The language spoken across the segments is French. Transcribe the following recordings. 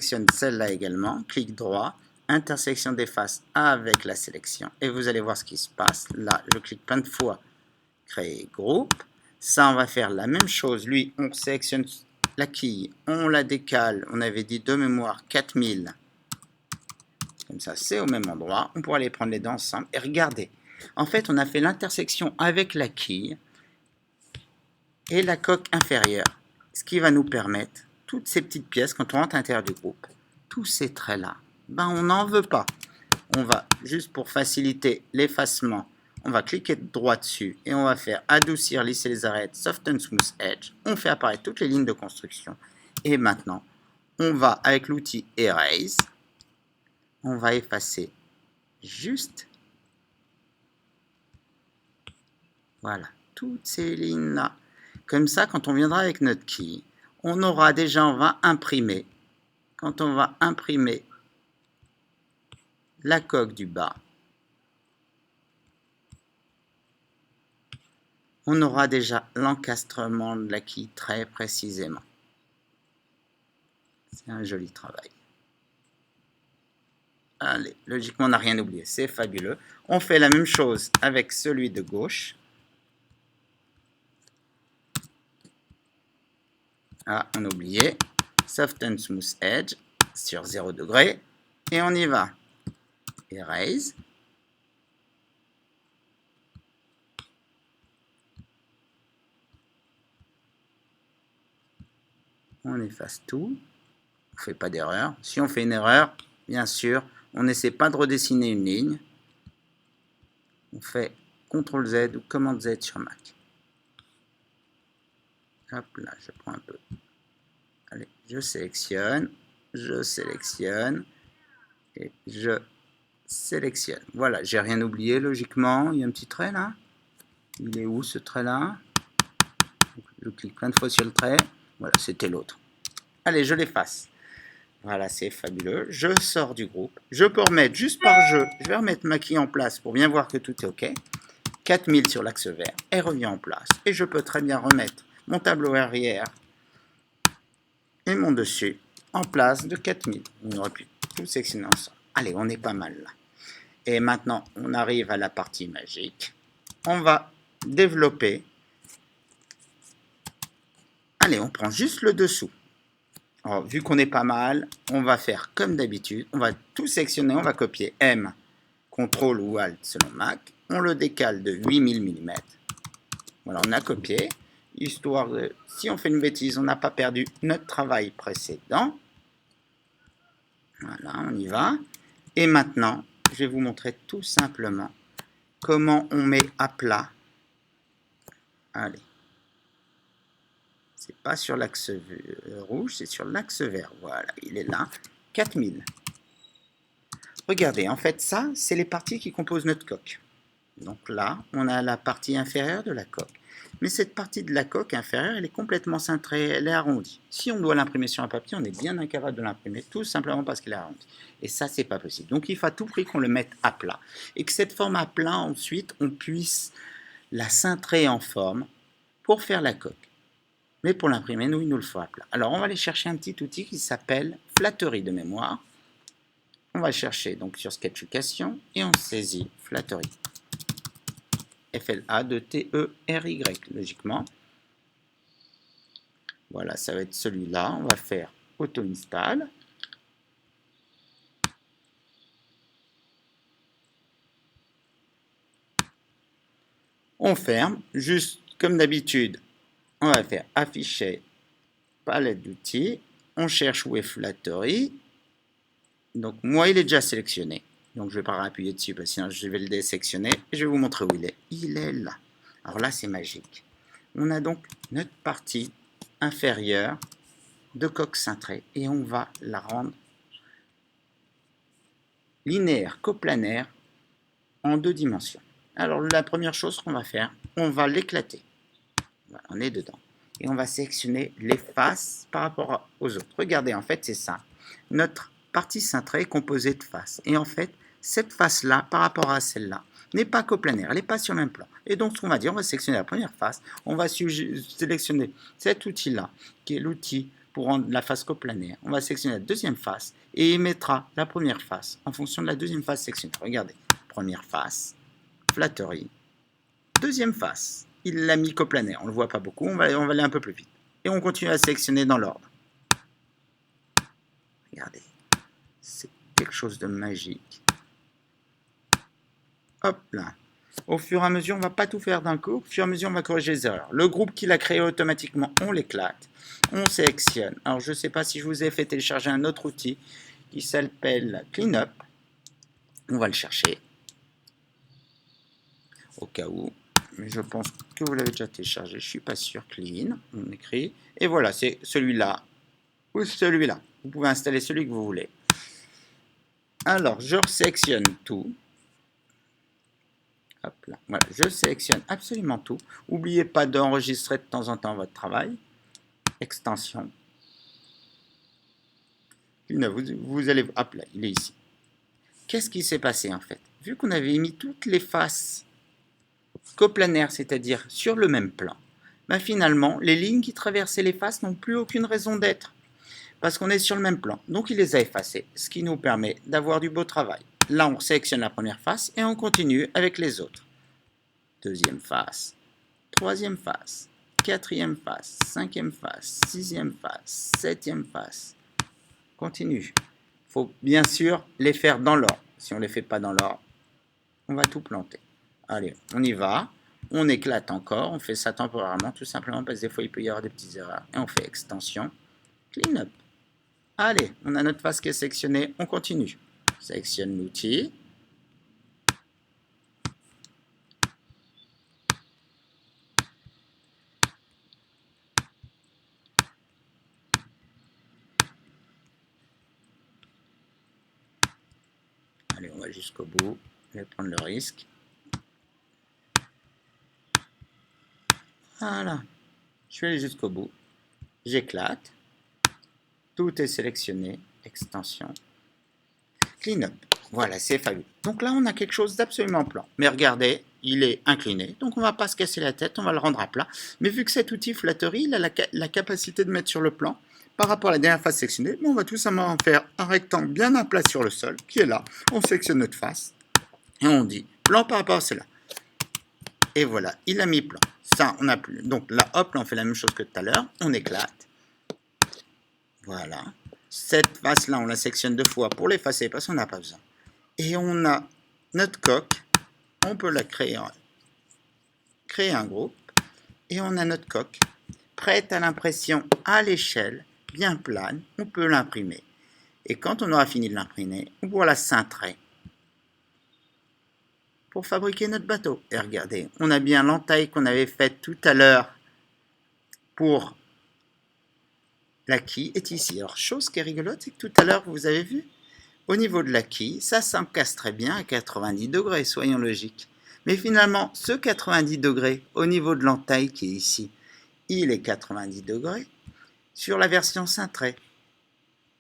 sélectionne celle-là également, clic droit, intersection des faces avec la sélection, et vous allez voir ce qui se passe. Là, je clique plein de fois, créer groupe. Ça, on va faire la même chose. Lui, on sélectionne la quille, on la décale, on avait dit de mémoire 4000. Comme ça, c'est au même endroit. On pourra les prendre les deux ensemble. Et regardez, en fait, on a fait l'intersection avec la quille et la coque inférieure. Ce qui va nous permettre, toutes ces petites pièces, quand on rentre à l'intérieur du groupe, tous ces traits-là, ben on n'en veut pas. On va, juste pour faciliter l'effacement, on va cliquer droit dessus et on va faire adoucir, lisser les arêtes, soften smooth edge. On fait apparaître toutes les lignes de construction. Et maintenant, on va avec l'outil Erase, on va effacer juste, voilà, toutes ces lignes-là. Comme ça, quand on viendra avec notre quille, on aura déjà, on va imprimer. Quand on va imprimer la coque du bas, on aura déjà l'encastrement de la quille très précisément. C'est un joli travail. Allez, logiquement, on n'a rien oublié. C'est fabuleux. On fait la même chose avec celui de gauche. Ah, on a oublié. Soften Smooth Edge sur 0 degré. Et on y va. Erase. On efface tout. On ne fait pas d'erreur. Si on fait une erreur, bien sûr, on n'essaie pas de redessiner une ligne. On fait CTRL Z ou Command Z sur Mac. Hop là, je prends un peu. Allez, je sélectionne et je sélectionne. Voilà, j'ai rien oublié logiquement. Il y a un petit trait là. Il est où ce trait là? Je clique plein de fois sur le trait. Voilà, c'était l'autre. Allez, je l'efface. Voilà, c'est fabuleux. Je sors du groupe. Je peux remettre, juste par jeu, je vais remettre ma quille en place pour bien voir que tout est OK. 4000 sur l'axe vert. Elle revient en place. Et je peux très bien remettre mon tableau arrière et mon dessus en place de 4000. On aurait pu tout sectionner ensemble. Allez, on est pas mal là. Et maintenant, on arrive à la partie magique. On va développer. Allez, on prend juste le dessous. Alors, vu qu'on est pas mal, on va faire comme d'habitude. On va tout sectionner, on va copier M, CTRL ou ALT selon Mac. On le décale de 8000 mm. Voilà, on a copié. Histoire de, si on fait une bêtise, on n'a pas perdu notre travail précédent. Voilà, on y va. Et maintenant, je vais vous montrer tout simplement comment on met à plat. Allez. C'est pas sur l'axe rouge, c'est sur l'axe vert. Voilà, il est là. 4000. Regardez, en fait, ça, c'est les parties qui composent notre coque. Donc là, on a la partie inférieure de la coque. Mais cette partie de la coque inférieure, elle est complètement cintrée, elle est arrondie. Si on doit l'imprimer sur un papier, on est bien incapable de l'imprimer, tout simplement parce qu'elle est arrondie. Et ça, c'est pas possible. Donc il faut à tout prix qu'on le mette à plat. Et que cette forme à plat, ensuite, on puisse la cintrer en forme pour faire la coque. Mais pour l'imprimer, nous, il nous le faut à plat. Alors, on va aller chercher un petit outil qui s'appelle Flattery de mémoire. On va chercher donc sur Sketchucation et on saisit Flattery. F-L-A-T-E-R-Y, logiquement. Voilà, ça va être celui-là. On va faire Auto-install. On ferme, juste comme d'habitude. On va faire afficher palette d'outils. On cherche où est Flattery. Donc moi, il est déjà sélectionné. Donc je ne vais pas appuyer dessus parce que sinon je vais le désélectionner. Et je vais vous montrer où il est. Il est là. Alors là, c'est magique. On a donc notre partie inférieure de coque cintrée. Et on va la rendre linéaire, coplanaire en 2 dimensions. Alors la première chose qu'on va faire, on va l'éclater. Voilà, on est dedans. Et on va sélectionner les faces par rapport aux autres. Regardez, en fait, c'est ça. Notre partie cintrée est composée de faces. Et en fait, cette face-là, par rapport à celle-là, n'est pas coplanaire, elle n'est pas sur le même plan. Et donc, ce qu'on va dire, on va sélectionner la première face, on va sélectionner cet outil-là, qui est l'outil pour rendre la face coplanaire. On va sélectionner la deuxième face et il mettra la première face en fonction de la deuxième face sélectionnée. Regardez, première face, flatterie, deuxième face. Il l'a mis coplanaire, on ne le voit pas beaucoup, on va aller un peu plus vite. Et on continue à sélectionner dans l'ordre. Regardez, c'est quelque chose de magique. Hop là. Au fur et à mesure, on ne va pas tout faire d'un coup. Au fur et à mesure, on va corriger les erreurs. Le groupe qu'il a créé automatiquement, on l'éclate. On sélectionne. Alors, je ne sais pas si je vous ai fait télécharger un autre outil qui s'appelle Cleanup. On va le chercher. Au cas où. Mais je pense que vous l'avez déjà téléchargé. Je ne suis pas sûr. Clean. On écrit. Et voilà, c'est celui-là ou celui-là. Vous pouvez installer celui que vous voulez. Alors, je sélectionne tout. Hop là. Voilà, je sélectionne absolument tout. N'oubliez pas d'enregistrer de temps en temps votre travail. Extension. Vous allez... Hop là, il est ici. Qu'est-ce qui s'est passé en fait? Vu qu'on avait mis toutes les faces coplanaires, c'est-à-dire sur le même plan, ben finalement, les lignes qui traversaient les faces n'ont plus aucune raison d'être. Parce qu'on est sur le même plan. Donc il les a effacées, ce qui nous permet d'avoir du beau travail. Là, on sélectionne la première face et on continue avec les autres. Deuxième face, troisième face, quatrième face, cinquième face, sixième face, septième face. Continue. Il faut bien sûr les faire dans l'ordre. Si on ne les fait pas dans l'ordre, on va tout planter. Allez, on y va. On éclate encore. On fait ça temporairement, tout simplement parce que des fois, il peut y avoir des petites erreurs. Et on fait extension, clean up. Allez, on a notre face qui est sélectionnée. On continue. Sélectionne l'outil. Allez, on va jusqu'au bout. Je vais prendre le risque. Voilà. Je vais aller jusqu'au bout. J'éclate. Tout est sélectionné. Extension. Clean up. Voilà, c'est fabuleux. Donc là, on a quelque chose d'absolument plan. Mais regardez, il est incliné. Donc on ne va pas se casser la tête, on va le rendre à plat. Mais vu que cet outil flatterie, il a la capacité de mettre sur le plan, par rapport à la dernière face sélectionnée, on va tout simplement faire un rectangle bien à plat sur le sol, qui est là. On sélectionne notre face. Et on dit plan par rapport à cela. Et voilà, il a mis plan. Ça, on n'a plus. Donc là, hop, là, on fait la même chose que tout à l'heure. On éclate. Voilà. Cette face-là, on la sectionne 2 fois pour l'effacer parce qu'on n'a pas besoin. Et on a notre coque. On peut la créer un groupe. Et on a notre coque prête à l'impression à l'échelle, bien plane. On peut l'imprimer. Et quand on aura fini de l'imprimer, on pourra la cintrer pour fabriquer notre bateau. Et regardez, on a bien l'entaille qu'on avait faite tout à l'heure pour la quille est ici. Alors, chose qui est rigolote, c'est que tout à l'heure, vous avez vu, au niveau de la quille, ça s'encasse très bien à 90 degrés, soyons logiques. Mais finalement, ce 90 degrés, au niveau de l'entaille qui est ici, il est 90 degrés sur la version cintrée.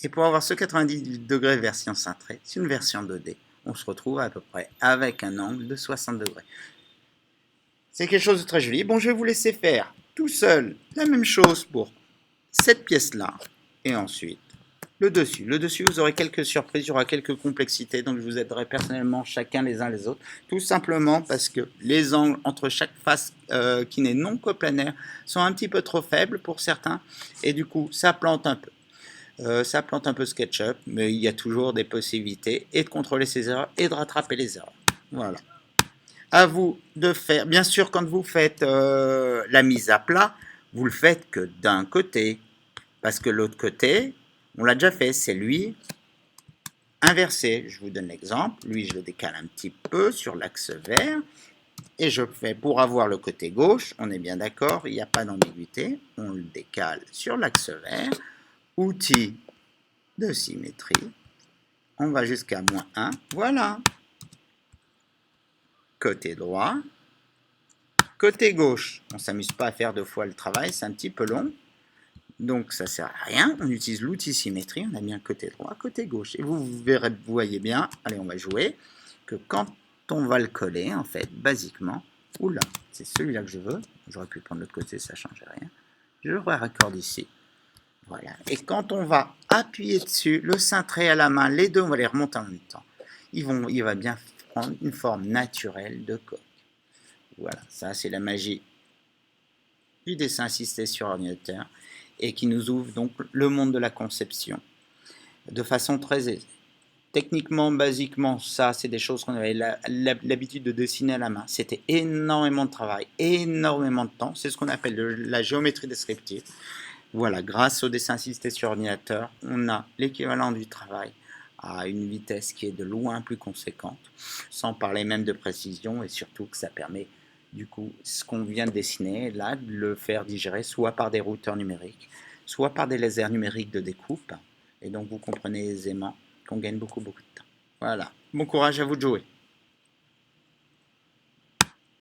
Et pour avoir ce 90 degrés version cintrée, c'est une version 2D. On se retrouve à peu près avec un angle de 60 degrés. C'est quelque chose de très joli. Bon, je vais vous laisser faire tout seul la même chose pour cette pièce-là. Et ensuite, le dessus. Le dessus, vous aurez quelques surprises, il y aura quelques complexités, donc je vous aiderai personnellement chacun les uns les autres. Tout simplement parce que les angles entre chaque face qui n'est non coplanaire sont un petit peu trop faibles pour certains. Et du coup, ça plante un peu. Ça plante un peu SketchUp, mais il y a toujours des possibilités et de contrôler ces erreurs et de rattraper les erreurs. Voilà. À vous de faire, bien sûr, quand vous faites la mise à plat, vous le faites que d'un côté, parce que l'autre côté, on l'a déjà fait, c'est lui inversé. Je vous donne l'exemple, lui je le décale un petit peu sur l'axe vert, et je fais pour avoir le côté gauche, on est bien d'accord, il n'y a pas d'ambiguïté, on le décale sur l'axe vert, outil de symétrie, on va jusqu'à -1, voilà. Côté droit, côté gauche, on ne s'amuse pas à faire 2 fois le travail, c'est un petit peu long, donc ça ne sert à rien, on utilise l'outil symétrie, on a bien côté droit, côté gauche, et vous verrez, vous voyez bien, allez on va jouer, que quand on va le coller, en fait, basiquement, oula, c'est celui-là que je veux, j'aurais pu prendre l'autre côté, ça ne change rien, je le raccorde ici, Voilà. Et quand on va appuyer dessus, le cintré à la main, les deux, on va les remonter en même temps. Il va bien prendre une forme naturelle de coque. Voilà, ça c'est la magie du dessin assisté sur ordinateur et qui nous ouvre donc le monde de la conception de façon très aisée. Techniquement, basiquement, ça c'est des choses qu'on avait l'habitude de dessiner à la main. C'était énormément de travail, énormément de temps. C'est ce qu'on appelle la géométrie descriptive. Voilà, grâce au dessin assisté sur ordinateur, on a l'équivalent du travail à une vitesse qui est de loin plus conséquente, sans parler même de précision, et surtout que ça permet du coup ce qu'on vient de dessiner, là, de le faire digérer soit par des routeurs numériques, soit par des lasers numériques de découpe, et donc vous comprenez aisément qu'on gagne beaucoup de temps. Voilà, bon courage à vous de jouer.